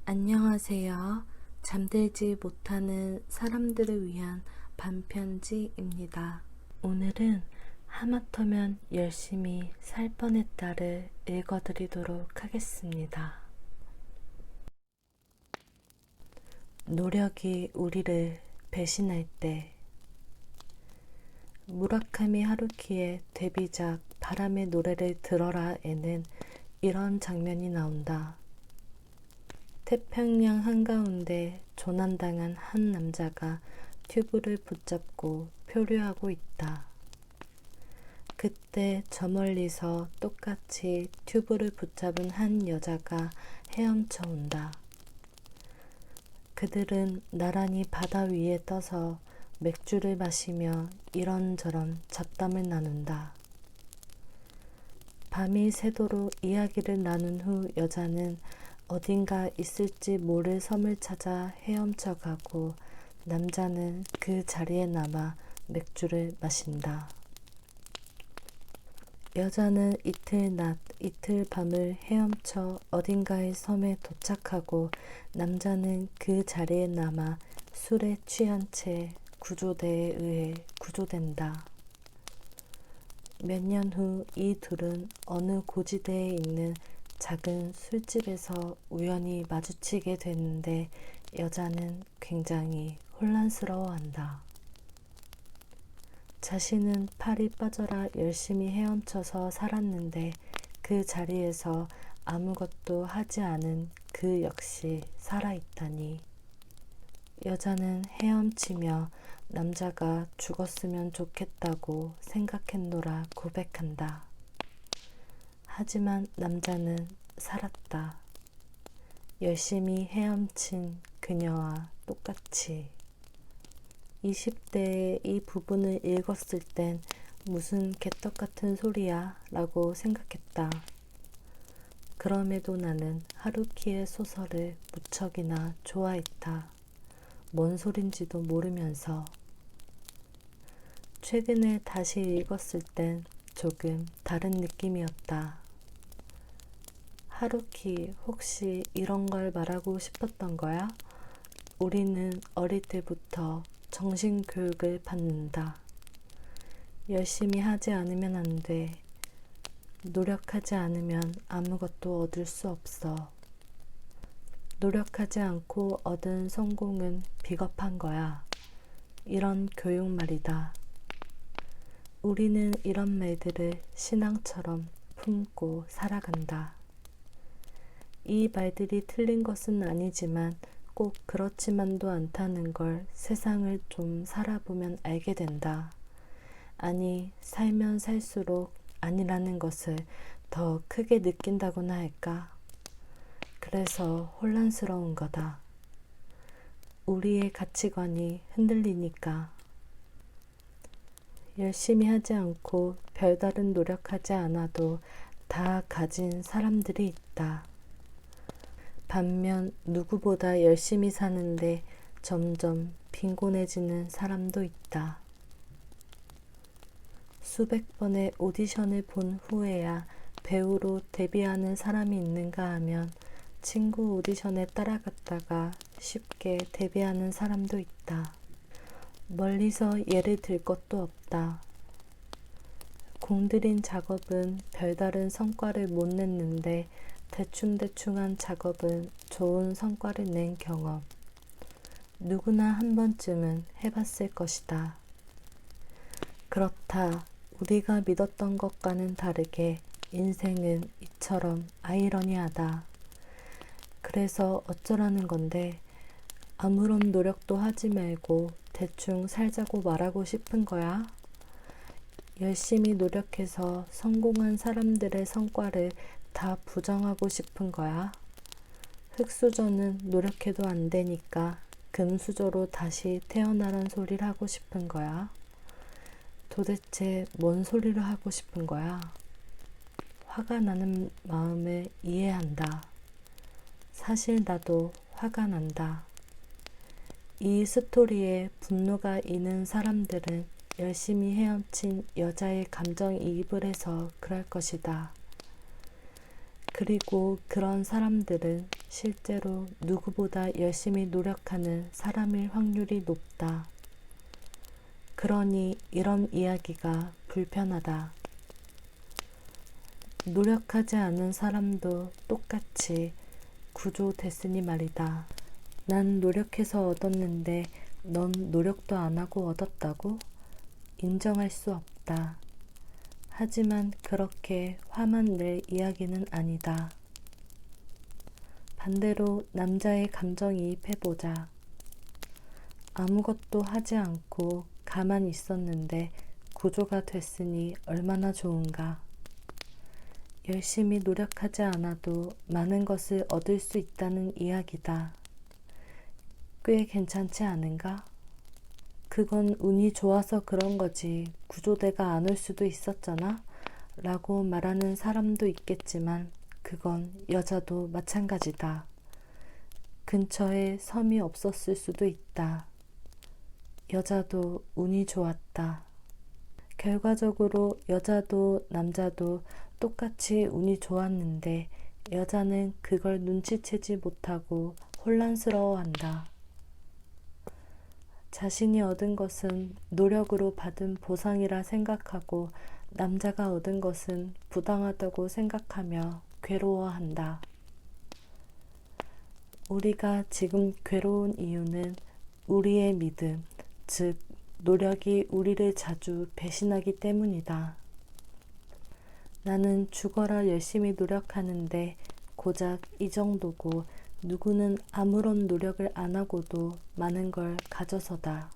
안녕하세요. 잠들지 못하는 사람들을 위한 반편지입니다. 오늘은 하마터면 열심히 살 뻔했다를 읽어드리도록 하겠습니다. 노력이 우리를 배신할 때. 무라카미 하루키의 데뷔작 바람의 노래를 들어라에는 이런 장면이 나온다. 태평양 한가운데 조난당한 한 남자가 튜브를 붙잡고 표류하고 있다. 그때 저 멀리서 똑같이 튜브를 붙잡은 한 여자가 헤엄쳐 온다. 그들은 나란히 바다 위에 떠서 맥주를 마시며 이런저런 잡담을 나눈다. 밤이 새도록 이야기를 나눈 후 여자는 어딘가 있을지 모를 섬을 찾아 헤엄쳐 가고 남자는 그 자리에 남아 맥주를 마신다. 여자는 이틀 낮, 이틀 밤을 헤엄쳐 어딘가의 섬에 도착하고 남자는 그 자리에 남아 술에 취한 채 구조대에 의해 구조된다. 몇 년 후 이 둘은 어느 고지대에 있는 작은 술집에서 우연히 마주치게 되는데 여자는 굉장히 혼란스러워한다. 자신은 팔이 빠져라 열심히 헤엄쳐서 살았는데 그 자리에서 아무것도 하지 않은 그 역시 살아있다니. 여자는 헤엄치며 남자가 죽었으면 좋겠다고 생각했노라 고백한다. 하지만 남자는 살았다. 열심히 헤엄친 그녀와 똑같이. 20대의 이 부분을 읽었을 땐 무슨 개떡 같은 소리야 라고 생각했다. 그럼에도 나는 하루키의 소설을 무척이나 좋아했다. 뭔 소린지도 모르면서. 최근에 다시 읽었을 땐 조금 다른 느낌이었다. 하루키, 혹시 이런 걸 말하고 싶었던 거야? 우리는 어릴 때부터 정신교육을 받는다. 열심히 하지 않으면 안 돼. 노력하지 않으면 아무것도 얻을 수 없어. 노력하지 않고 얻은 성공은 비겁한 거야. 이런 교육 말이다. 우리는 이런 말들을 신앙처럼 품고 살아간다. 이 말들이 틀린 것은 아니지만 꼭 그렇지만도 않다는 걸 세상을 좀 살아보면 알게 된다. 아니, 살면 살수록 아니라는 것을 더 크게 느낀다고나 할까? 그래서 혼란스러운 거다. 우리의 가치관이 흔들리니까. 열심히 하지 않고 별다른 노력하지 않아도 다 가진 사람들이 있다. 반면 누구보다 열심히 사는데 점점 빈곤해지는 사람도 있다. 수백 번의 오디션을 본 후에야 배우로 데뷔하는 사람이 있는가 하면 친구 오디션에 따라갔다가 쉽게 데뷔하는 사람도 있다. 멀리서 예를 들 것도 없다. 공들인 작업은 별다른 성과를 못 냈는데 대충대충한 작업은 좋은 성과를 낸 경험. 누구나 한 번쯤은 해봤을 것이다. 그렇다. 우리가 믿었던 것과는 다르게 인생은 이처럼 아이러니하다. 그래서 어쩌라는 건데 아무런 노력도 하지 말고 대충 살자고 말하고 싶은 거야? 열심히 노력해서 성공한 사람들의 성과를 다 부정하고 싶은 거야? 흙수저는 노력해도 안 되니까 금수저로 다시 태어나란 소리를 하고 싶은 거야? 도대체 뭔 소리를 하고 싶은 거야? 화가 나는 마음을 이해한다. 사실 나도 화가 난다. 이 스토리에 분노가 있는 사람들은 열심히 헤엄친 여자의 감정이입을 해서 그럴 것이다. 그리고 그런 사람들은 실제로 누구보다 열심히 노력하는 사람일 확률이 높다. 그러니 이런 이야기가 불편하다. 노력하지 않은 사람도 똑같이 구조됐으니 말이다. 난 노력해서 얻었는데 넌 노력도 안 하고 얻었다고? 인정할 수 없다. 하지만 그렇게 화만 낼 이야기는 아니다. 반대로 남자의 감정이입해보자. 아무것도 하지 않고 가만히 있었는데 구조가 됐으니 얼마나 좋은가. 열심히 노력하지 않아도 많은 것을 얻을 수 있다는 이야기다. 꽤 괜찮지 않은가? 그건 운이 좋아서 그런 거지 구조대가 안 올 수도 있었잖아? 라고 말하는 사람도 있겠지만 그건 여자도 마찬가지다. 근처에 섬이 없었을 수도 있다. 여자도 운이 좋았다. 결과적으로 여자도 남자도 똑같이 운이 좋았는데 여자는 그걸 눈치채지 못하고 혼란스러워한다. 자신이 얻은 것은 노력으로 받은 보상이라 생각하고 남자가 얻은 것은 부당하다고 생각하며 괴로워한다. 우리가 지금 괴로운 이유는 우리의 믿음, 즉 노력이 우리를 자주 배신하기 때문이다. 나는 죽어라 열심히 노력하는데 고작 이 정도고 누구는 아무런 노력을 안 하고도 많은 걸 가져서다.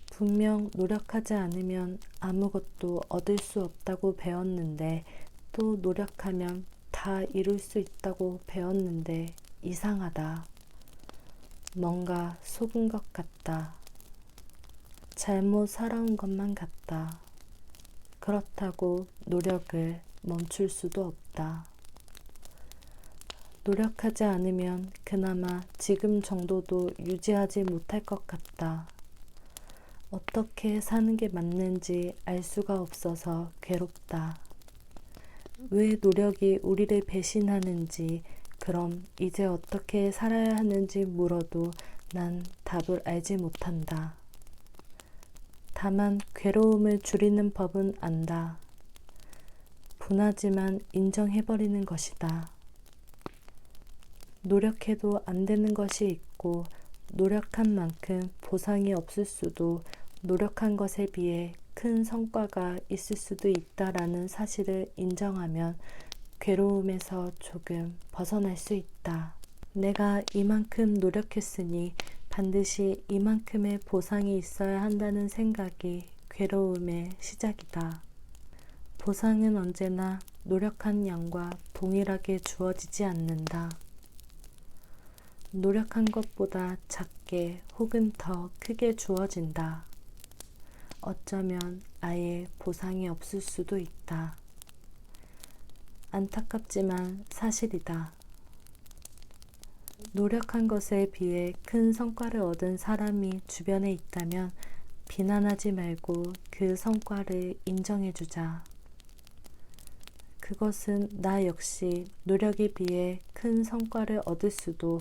분명 노력하지 않으면 아무것도 얻을 수 없다고 배웠는데 또 노력하면 다 이룰 수 있다고 배웠는데 이상하다. 뭔가 속은 것 같다. 잘못 살아온 것만 같다. 그렇다고 노력을 멈출 수도 없다. 노력하지 않으면 그나마 지금 정도도 유지하지 못할 것 같다. 어떻게 사는 게 맞는지 알 수가 없어서 괴롭다. 왜 노력이 우리를 배신하는지, 그럼 이제 어떻게 살아야 하는지 물어도 난 답을 알지 못한다. 다만 괴로움을 줄이는 법은 안다. 분하지만 인정해버리는 것이다. 노력해도 안 되는 것이 있고 노력한 만큼 보상이 없을 수도 노력한 것에 비해 큰 성과가 있을 수도 있다라는 사실을 인정하면 괴로움에서 조금 벗어날 수 있다. 내가 이만큼 노력했으니 반드시 이만큼의 보상이 있어야 한다는 생각이 괴로움의 시작이다. 보상은 언제나 노력한 양과 동일하게 주어지지 않는다. 노력한 것보다 작게 혹은 더 크게 주어진다. 어쩌면 아예 보상이 없을 수도 있다. 안타깝지만 사실이다. 노력한 것에 비해 큰 성과를 얻은 사람이 주변에 있다면 비난하지 말고 그 성과를 인정해주자. 그것은 나 역시 노력에 비해 큰 성과를 얻을 수도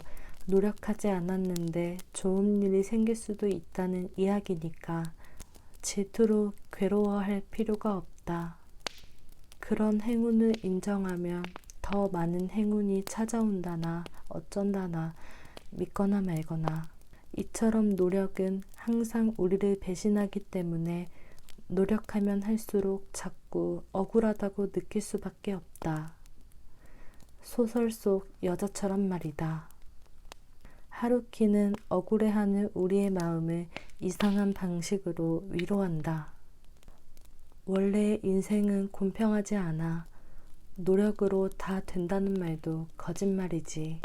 노력하지 않았는데 좋은 일이 생길 수도 있다는 이야기니까 질투로 괴로워할 필요가 없다. 그런 행운을 인정하면 더 많은 행운이 찾아온다나 어쩐다나 믿거나 말거나. 이처럼 노력은 항상 우리를 배신하기 때문에 노력하면 할수록 자꾸 억울하다고 느낄 수밖에 없다. 소설 속 여자처럼 말이다. 하루키는 억울해하는 우리의 마음을 이상한 방식으로 위로한다. 원래 인생은 공평하지 않아. 노력으로 다 된다는 말도 거짓말이지.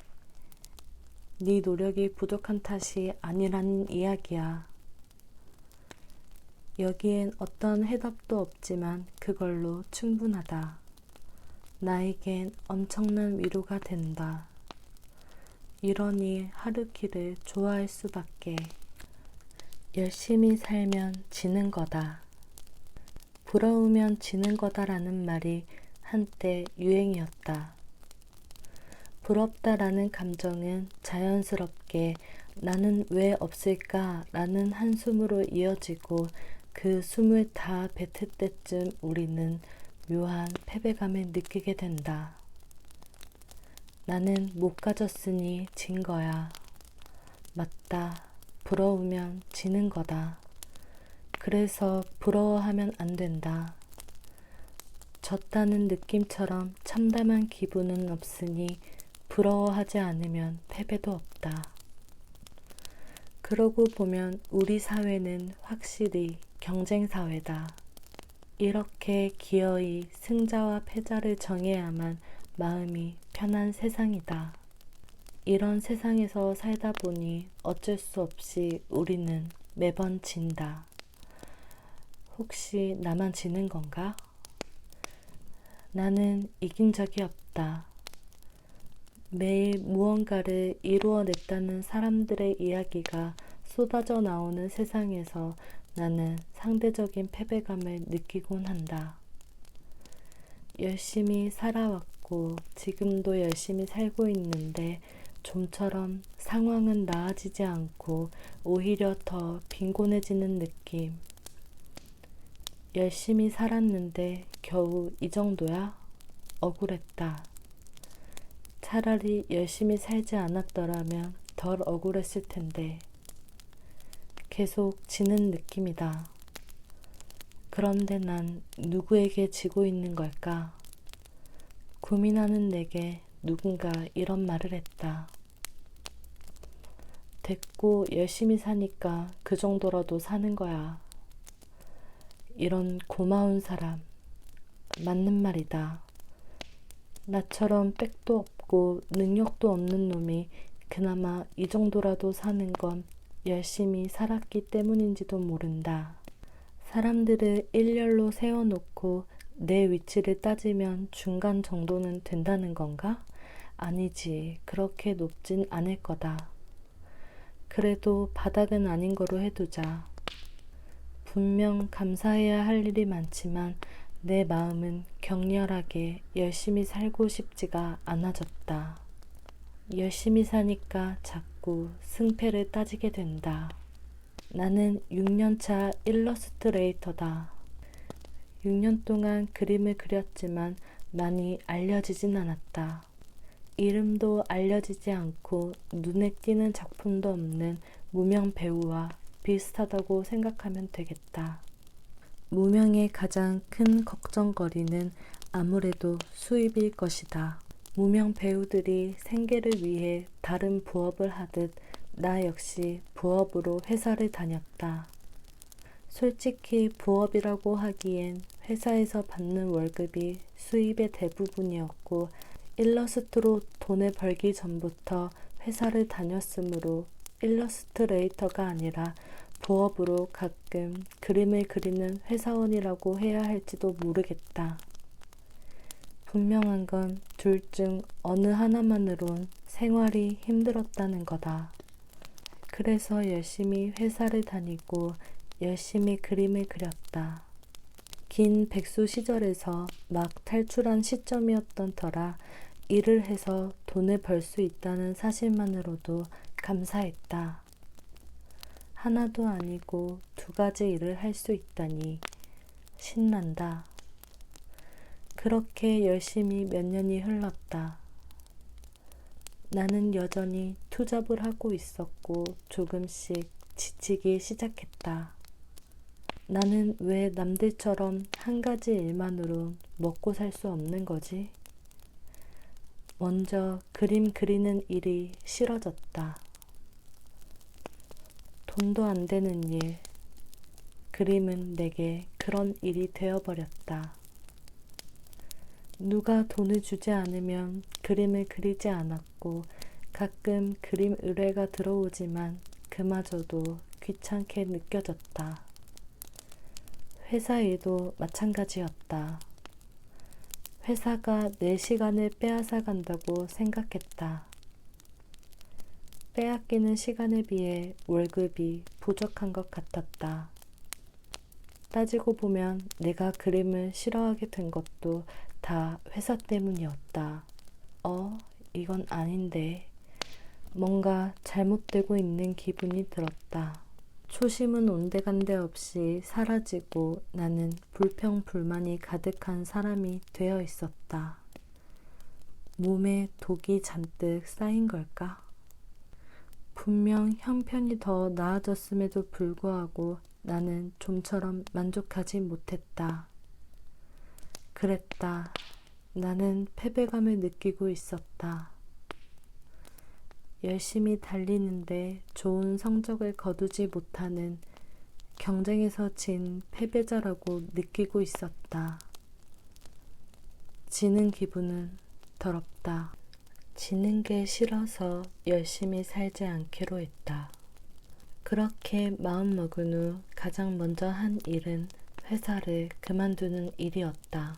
네 노력이 부족한 탓이 아니라는 이야기야. 여기엔 어떤 해답도 없지만 그걸로 충분하다. 나에겐 엄청난 위로가 된다. 이러니 하루키를 좋아할 수밖에. 열심히 살면 지는 거다. 부러우면 지는 거다라는 말이 한때 유행이었다. 부럽다라는 감정은 자연스럽게 나는 왜 없을까 라는 한숨으로 이어지고 그 숨을 다 뱉을 때쯤 우리는 묘한 패배감을 느끼게 된다. 나는 못 가졌으니 진 거야. 맞다. 부러우면 지는 거다. 그래서 부러워하면 안 된다. 졌다는 느낌처럼 참담한 기분은 없으니 부러워하지 않으면 패배도 없다. 그러고 보면 우리 사회는 확실히 경쟁사회다. 이렇게 기어이 승자와 패자를 정해야만 마음이 편한 세상이다. 이런 세상에서 살다 보니 어쩔 수 없이 우리는 매번 진다. 혹시 나만 지는 건가? 나는 이긴 적이 없다. 매일 무언가를 이루어냈다는 사람들의 이야기가 쏟아져 나오는 세상에서 나는 상대적인 패배감을 느끼곤 한다. 열심히 살아왔고 지금도 열심히 살고 있는데 좀처럼 상황은 나아지지 않고 오히려 더 빈곤해지는 느낌. 열심히 살았는데 겨우 이 정도야? 억울했다. 차라리 열심히 살지 않았더라면 덜 억울했을 텐데. 계속 지는 느낌이다. 그런데 난 누구에게 지고 있는 걸까? 고민하는 내게 누군가 이런 말을 했다. 됐고 열심히 사니까 그 정도라도 사는 거야. 이런 고마운 사람. 맞는 말이다. 나처럼 백도 없고 능력도 없는 놈이 그나마 이 정도라도 사는 건 열심히 살았기 때문인지도 모른다. 사람들을 일렬로 세워놓고 내 위치를 따지면 중간 정도는 된다는 건가? 아니지. 그렇게 높진 않을 거다. 그래도 바닥은 아닌 거로 해두자. 분명 감사해야 할 일이 많지만 내 마음은 격렬하게 열심히 살고 싶지가 않아졌다. 열심히 사니까 자꾸 승패를 따지게 된다. 나는 6년차 일러스트레이터다. 6년 동안 그림을 그렸지만 많이 알려지진 않았다. 이름도 알려지지 않고 눈에 띄는 작품도 없는 무명 배우와 비슷하다고 생각하면 되겠다. 무명의 가장 큰 걱정거리는 아무래도 수입일 것이다. 무명 배우들이 생계를 위해 다른 부업을 하듯 나 역시 부업으로 회사를 다녔다. 솔직히 부업이라고 하기엔 회사에서 받는 월급이 수입의 대부분이었고 일러스트로 돈을 벌기 전부터 회사를 다녔으므로 일러스트레이터가 아니라 부업으로 가끔 그림을 그리는 회사원이라고 해야 할지도 모르겠다. 분명한 건 둘 중 어느 하나만으론 생활이 힘들었다는 거다. 그래서 열심히 회사를 다니고 열심히 그림을 그렸다. 긴 백수 시절에서 막 탈출한 시점이었던 터라 일을 해서 돈을 벌 수 있다는 사실만으로도 감사했다. 하나도 아니고 2가지 일을 할 수 있다니 신난다. 그렇게 열심히 몇 년이 흘렀다. 나는 여전히 투잡을 하고 있었고 조금씩 지치기 시작했다. 나는 왜 남들처럼 한 가지 일만으로 먹고 살 수 없는 거지? 먼저 그림 그리는 일이 싫어졌다. 돈도 안 되는 일, 그림은 내게 그런 일이 되어버렸다. 누가 돈을 주지 않으면 그림을 그리지 않았고 가끔 그림 의뢰가 들어오지만 그마저도 귀찮게 느껴졌다. 회사 일도 마찬가지였다. 회사가 내 시간을 빼앗아 간다고 생각했다. 빼앗기는 시간에 비해 월급이 부족한 것 같았다. 따지고 보면 내가 그림을 싫어하게 된 것도 다 회사 때문이었다. 이건 아닌데. 뭔가 잘못되고 있는 기분이 들었다. 초심은 온데간데 없이 사라지고 나는 불평불만이 가득한 사람이 되어 있었다. 몸에 독이 잔뜩 쌓인 걸까? 분명 형편이 더 나아졌음에도 불구하고 나는 좀처럼 만족하지 못했다. 그랬다. 나는 패배감을 느끼고 있었다. 열심히 달리는데 좋은 성적을 거두지 못하는 경쟁에서 진 패배자라고 느끼고 있었다. 지는 기분은 더럽다. 지는 게 싫어서 열심히 살지 않기로 했다. 그렇게 마음먹은 후 가장 먼저 한 일은 회사를 그만두는 일이었다.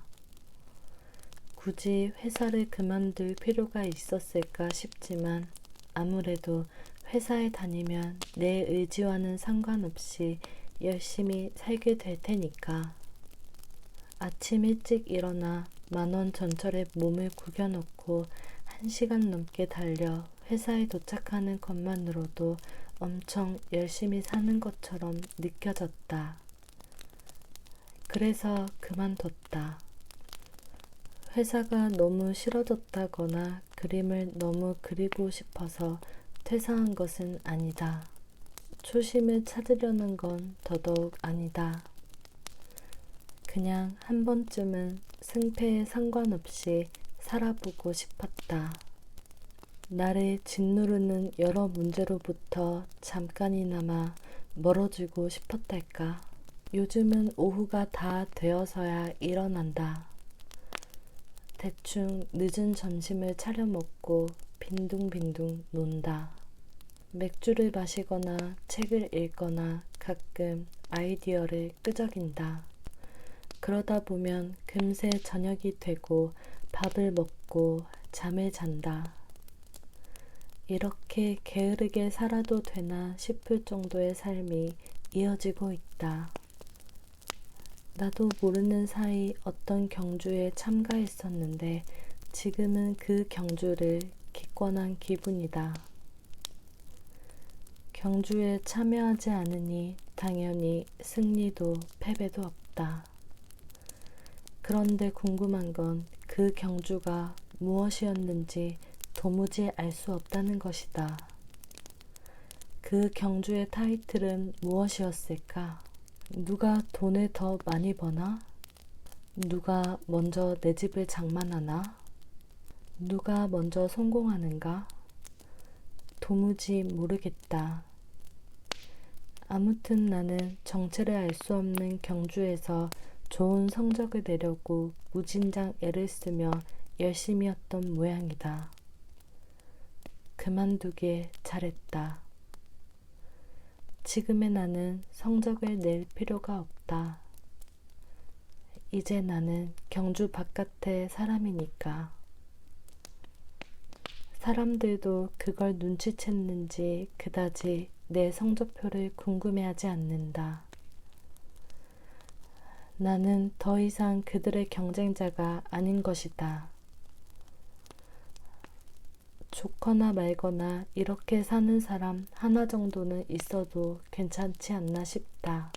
굳이 회사를 그만둘 필요가 있었을까 싶지만 아무래도 회사에 다니면 내 의지와는 상관없이 열심히 살게 될 테니까. 아침 일찍 일어나 만원 전철에 몸을 구겨놓고 1시간 넘게 달려 회사에 도착하는 것만으로도 엄청 열심히 사는 것처럼 느껴졌다. 그래서 그만뒀다. 회사가 너무 싫어졌다거나 그림을 너무 그리고 싶어서 퇴사한 것은 아니다. 초심을 찾으려는 건 더더욱 아니다. 그냥 한 번쯤은 승패에 상관없이 살아보고 싶었다. 나를 짓누르는 여러 문제로부터 잠깐이나마 멀어지고 싶었달까. 요즘은 오후가 다 되어서야 일어난다. 대충 늦은 점심을 차려 먹고 빈둥빈둥 논다. 맥주를 마시거나 책을 읽거나 가끔 아이디어를 끄적인다. 그러다 보면 금세 저녁이 되고 밥을 먹고 잠을 잔다. 이렇게 게으르게 살아도 되나 싶을 정도의 삶이 이어지고 있다. 나도 모르는 사이 어떤 경주에 참가했었는데 지금은 그 경주를 기권한 기분이다. 경주에 참여하지 않으니 당연히 승리도 패배도 없다. 그런데 궁금한 건 그 경주가 무엇이었는지 도무지 알 수 없다는 것이다. 그 경주의 타이틀은 무엇이었을까? 누가 돈을 더 많이 버나? 누가 먼저 내 집을 장만하나? 누가 먼저 성공하는가? 도무지 모르겠다. 아무튼 나는 정체를 알 수 없는 경주에서 좋은 성적을 내려고 무진장 애를 쓰며 열심히 했던 모양이다. 그만두길 잘했다. 지금의 나는 성적을 낼 필요가 없다. 이제 나는 경주 바깥의 사람이니까. 사람들도 그걸 눈치챘는지 그다지 내 성적표를 궁금해하지 않는다. 나는 더 이상 그들의 경쟁자가 아닌 것이다. 좋거나 말거나 이렇게 사는 사람 하나 정도는 있어도 괜찮지 않나 싶다.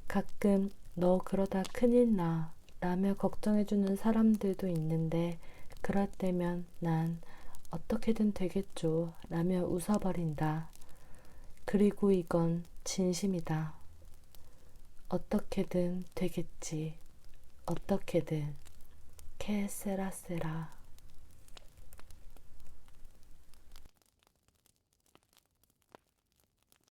가끔 너 그러다 큰일 나 라며 걱정해주는 사람들도 있는데 그럴 때면 난 어떻게든 되겠죠 라며 웃어버린다. 그리고 이건 진심이다. 어떻게든 되겠지. 어떻게든. 케세라세라.